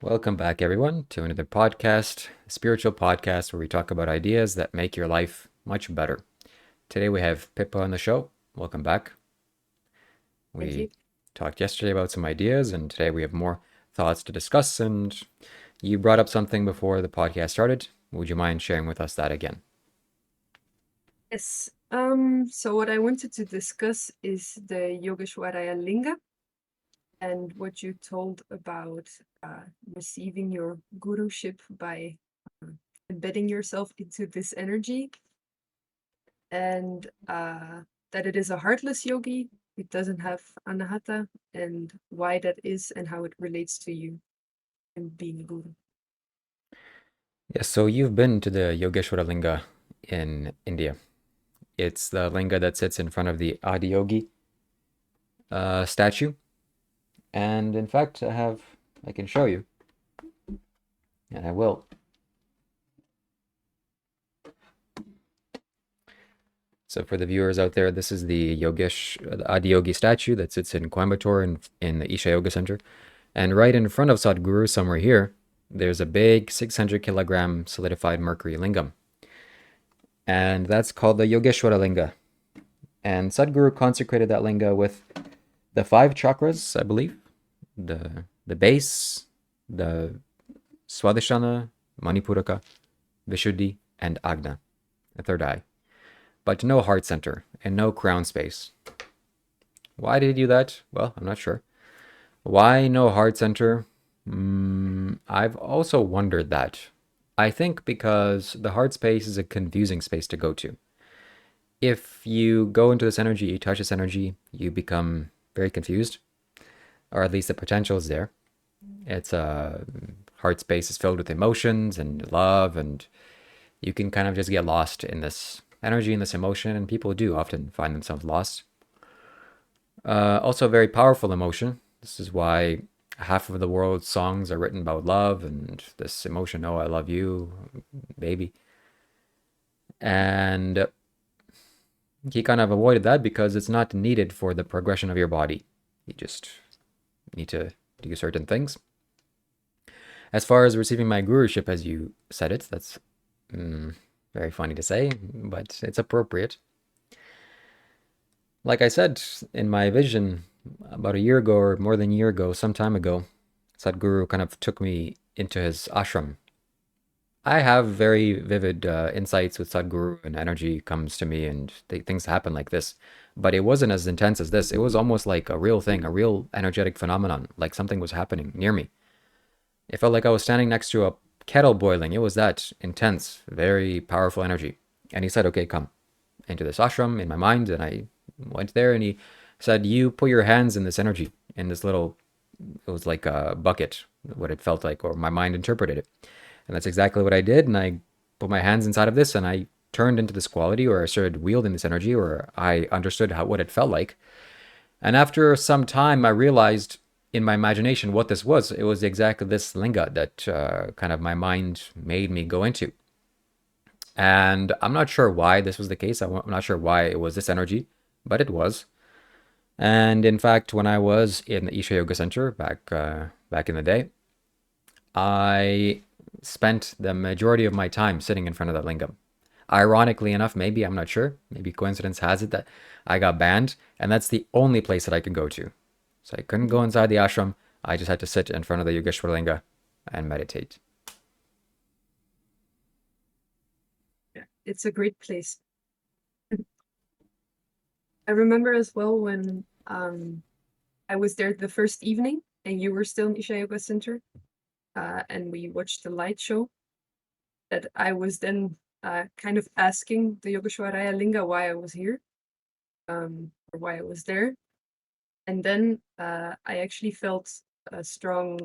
Welcome back, everyone, to another podcast, a spiritual podcast where we talk about ideas that make your life much better. Today we have Pippa on the show. Welcome back. Thank you. We talked yesterday about some ideas, and today we have more thoughts to discuss. And you brought up something before the podcast started. Would you mind sharing with us that again? Yes. So what I wanted to discuss is the Yogeshwara Linga and what you told about receiving your guruship by uh, embedding yourself into this energy, and that it is a heartless yogi. It doesn't have anahata, and why that is, and how it relates to you and being a guru. Yes, so you've been to the Yogeshwara Linga in India. It's the linga that sits in front of the Adiyogi statue. And in fact, I can show you, and I will. So for the viewers out there, this is the Adiyogi statue that sits in Coimbatore in the Isha Yoga Center. And right in front of Sadhguru, somewhere here, there's a big 600 kilogram solidified mercury lingam. And that's called the Yogeshwara Linga. And Sadhguru consecrated that linga with the five chakras, I believe. The base, the Swadhisthana, Manipuraka, Vishuddhi, and Agna, the third eye. But no heart center and no crown space. Why did he do that? Well, I'm not sure. Why no heart center? I've also wondered that. I think because the heart space is a confusing space to go to. If you go into this energy, you touch this energy, you become very confused, or at least the potential is there. It's a heart space is filled with emotions and love, and you can kind of just get lost in this energy and this emotion, and people do often find themselves lost. Also, a very powerful emotion. This is why half of the world's songs are written about love and this emotion, oh, I love you, baby. And he kind of avoided that because it's not needed for the progression of your body. You just need to do certain things. As far as receiving my guruship, as you said it, that's very funny to say, but it's appropriate. Like I said, in my vision about a year ago or more than a year ago, some time ago, Sadhguru kind of took me into his ashram. I have very vivid insights with Sadhguru, and energy comes to me, and things happen like this. But it wasn't as intense as this. It was almost like a real thing, a real energetic phenomenon, like something was happening near me. It felt like I was standing next to a kettle boiling. It was that intense, very powerful energy. And he said, okay, come into this ashram in my mind. And I went there, and he said, you put your hands in this energy, in this little, it was like a bucket, what it felt like, or my mind interpreted it. And that's exactly what I did. And I put my hands inside of this, and I turned into this quality, or I started wielding this energy, or I understood what it felt like. And after some time, I realized in my imagination what this was. It was exactly this linga that kind of my mind made me go into. And I'm not sure why this was the case. I'm not sure why it was this energy, but it was. And in fact, when I was in the Isha Yoga Center back in the day, I spent the majority of my time sitting in front of that lingam. Ironically enough, maybe, I'm not sure, maybe coincidence has it that I got banned, and that's the only place that I could go to. So I couldn't go inside the ashram. I just had to sit in front of the Yogeshwara Linga and meditate. Yeah, it's a great place. I remember as well when I was there the first evening and you were still in Isha Yoga Center, and we watched the light show, that I was then kind of asking the Yogeshwara Linga why I was here, or why I was there. And then I actually felt a strong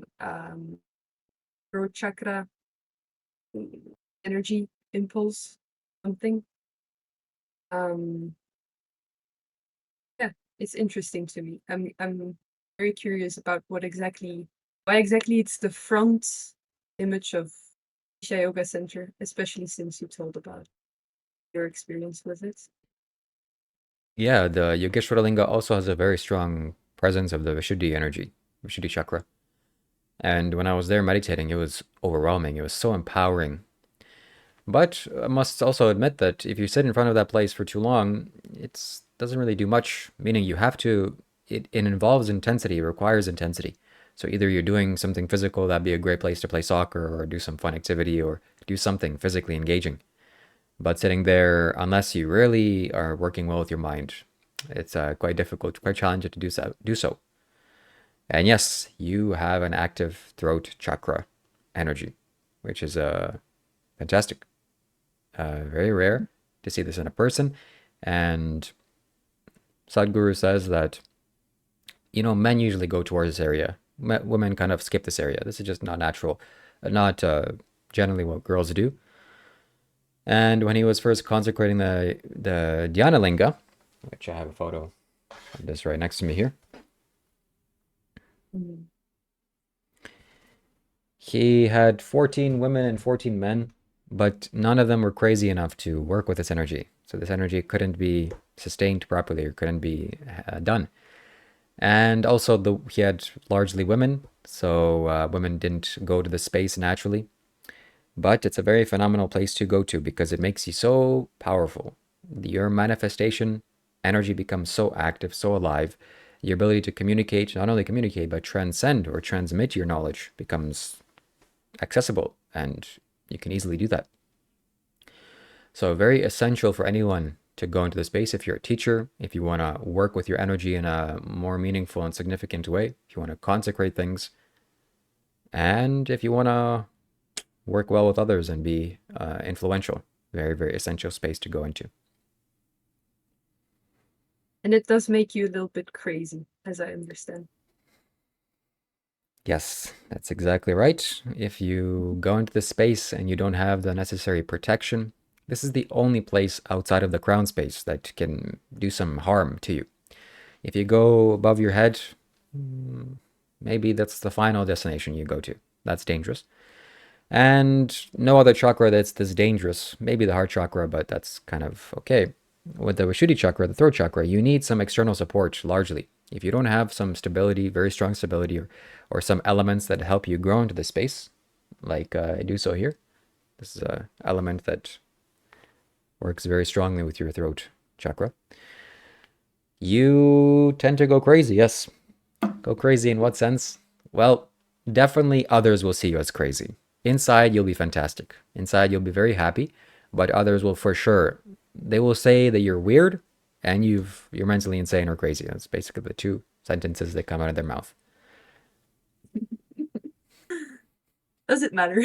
throat chakra energy impulse, something. Um, yeah, it's interesting to me. I'm very curious about why exactly it's the front image of Isha Yoga Center, especially since you told about your experience with it. Yeah, the Yogeshwara Linga also has a very strong presence of the Vishuddhi energy, Vishuddhi chakra. And when I was there meditating, it was overwhelming. It was so empowering. But I must also admit that if you sit in front of that place for too long, it doesn't really do much, meaning you have to, it involves intensity, it requires intensity. So either you're doing something physical, that'd be a great place to play soccer or do some fun activity or do something physically engaging. But sitting there, unless you really are working well with your mind, it's quite difficult, quite challenging to do so. And yes, you have an active throat chakra energy, which is fantastic. Very rare to see this in a person. And Sadhguru says that, men usually go towards this area. Women kind of skip this area. This is just not natural, not generally what girls do. And when he was first consecrating the Dhyana Linga, which I have a photo of this right next to me here, Mm. he had 14 women and 14 men, but none of them were crazy enough to work with this energy. So this energy couldn't be sustained properly or couldn't be done. And also, he had largely women, so women didn't go to the space naturally. But it's a very phenomenal place to go to because it makes you so powerful. Your manifestation energy becomes so active, so alive. Your ability to communicate, not only communicate, but transcend or transmit your knowledge becomes accessible, and you can easily do that. So, very essential for anyone to go into the space if you're a teacher, if you want to work with your energy in a more meaningful and significant way, if you want to consecrate things, and if you want to work well with others and be influential. Very, very essential space to go into. And it does make you a little bit crazy, as I understand. Yes, that's exactly right. If you go into this space and you don't have the necessary protection, this is the only place outside of the crown space that can do some harm to you. If you go above your head, maybe that's the final destination you go to. That's dangerous. And no other chakra that's this dangerous. Maybe the heart chakra, but that's kind of okay. With the Vishuddhi chakra, the throat chakra, you need some external support largely. If you don't have some stability, very strong stability, or some elements that help you grow into the space, like I do so here, this is an element that works very strongly with your throat chakra. You tend to go crazy, yes. Go crazy in what sense? Well, definitely others will see you as crazy. Inside, you'll be fantastic. Inside, you'll be very happy, but others will for sure. They will say that you're weird and you're mentally insane or crazy. That's basically the two sentences that come out of their mouth. Does it matter?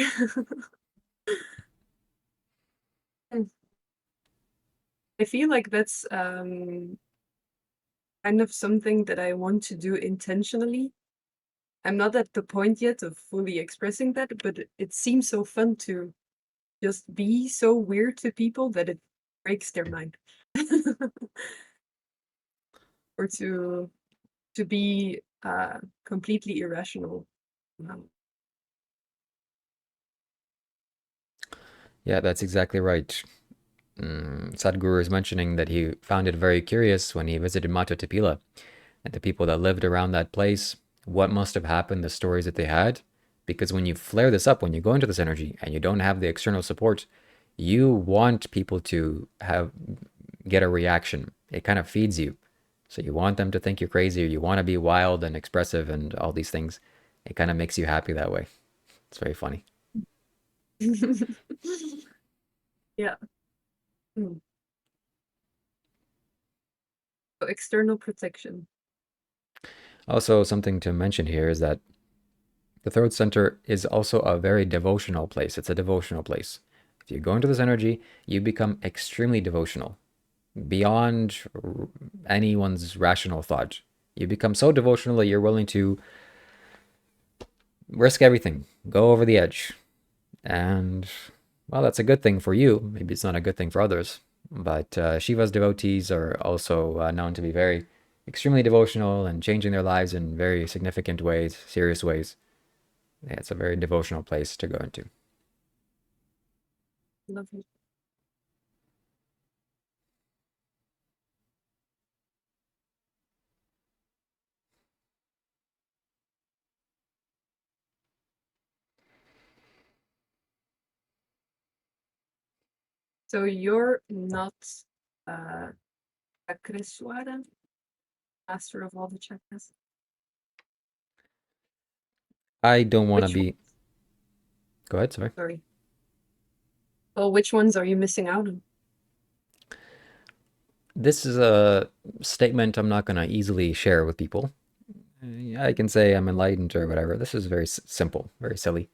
I feel like that's kind of something that I want to do intentionally. I'm not at the point yet of fully expressing that, but it seems so fun to just be so weird to people that it breaks their mind. Or to be completely irrational. Um, Yeah, that's exactly right. Sadhguru is mentioning that he found it very curious when he visited Mata Tapila and the people that lived around that place, what must have happened, the stories that they had. Because when you flare this up, when you go into this energy and you don't have the external support, you want people to get a reaction. It kind of feeds you. So you want them to think you're crazy, or you want to be wild and expressive and all these things. It kind of makes you happy that way. It's very funny. yeah. Mm. So external protection. Also, something to mention here is that the throat center is also a very devotional place. It's a devotional place. If you go into this energy, you become extremely devotional, beyond anyone's rational thought. You become so devotional that you're willing to risk everything, go over the edge. And, well, that's a good thing for you. Maybe it's not a good thing for others. But Shiva's devotees are also known to be very extremely devotional and changing their lives in very significant ways, serious ways. Yeah, it's a very devotional place to go into. Lovely. So you're not uh Chakreswara, master of all the chakras? I don't want to Which be. Go ahead, sorry. sorry. Well, which ones are you missing out on? This is a statement I'm not going to easily share with people. I can say I'm enlightened or whatever. This is very simple, very silly.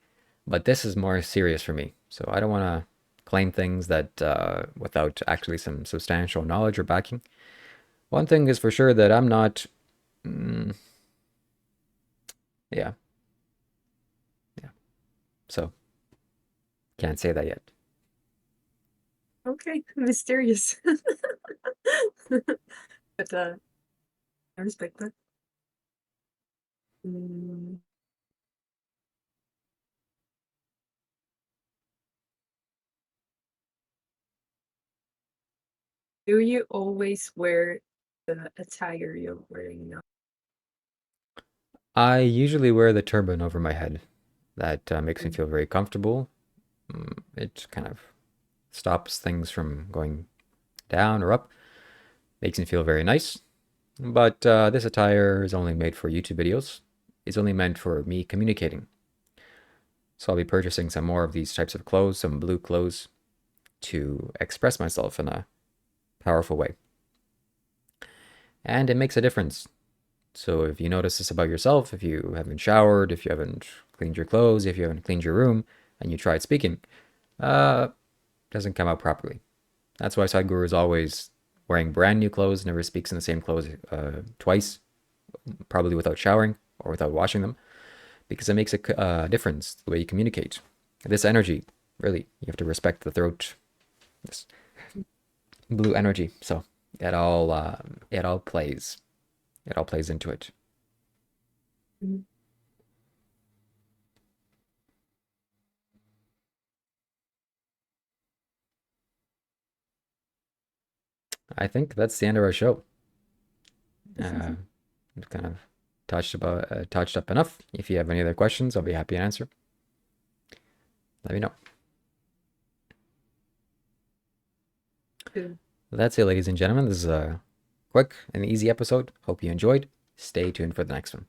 But this is more serious for me. So I don't want to claim things that without actually some substantial knowledge or backing. One thing is for sure that I'm not. Mm, yeah, yeah. So can't say that yet. Okay, mysterious. But I respect that. Mm, do you always wear the attire you're wearing now? I usually wear the turban over my head. That makes me Mm. feel very comfortable. It kind of stops things from going down or up. Makes me feel very nice. But this attire is only made for YouTube videos. It's only meant for me communicating. So I'll be purchasing some more of these types of clothes, some blue clothes, to express myself in a powerful way. And it makes a difference. So if you notice this about yourself, if you haven't showered, if you haven't cleaned your clothes, if you haven't cleaned your room, and you tried speaking, it doesn't come out properly. That's why Sadhguru is always wearing brand new clothes, never speaks in the same clothes twice, probably without showering or without washing them, because it makes a difference the way you communicate. This energy, really, you have to respect the throat, this blue energy. So it all plays, it all plays into it. Mhm. I think that's the end of our show. We've kind of touched up enough. If you have any other questions, I'll be happy to answer. Let me know. Good. That's it, ladies and gentlemen. This is a quick and easy episode. Hope you enjoyed. Stay tuned for the next one.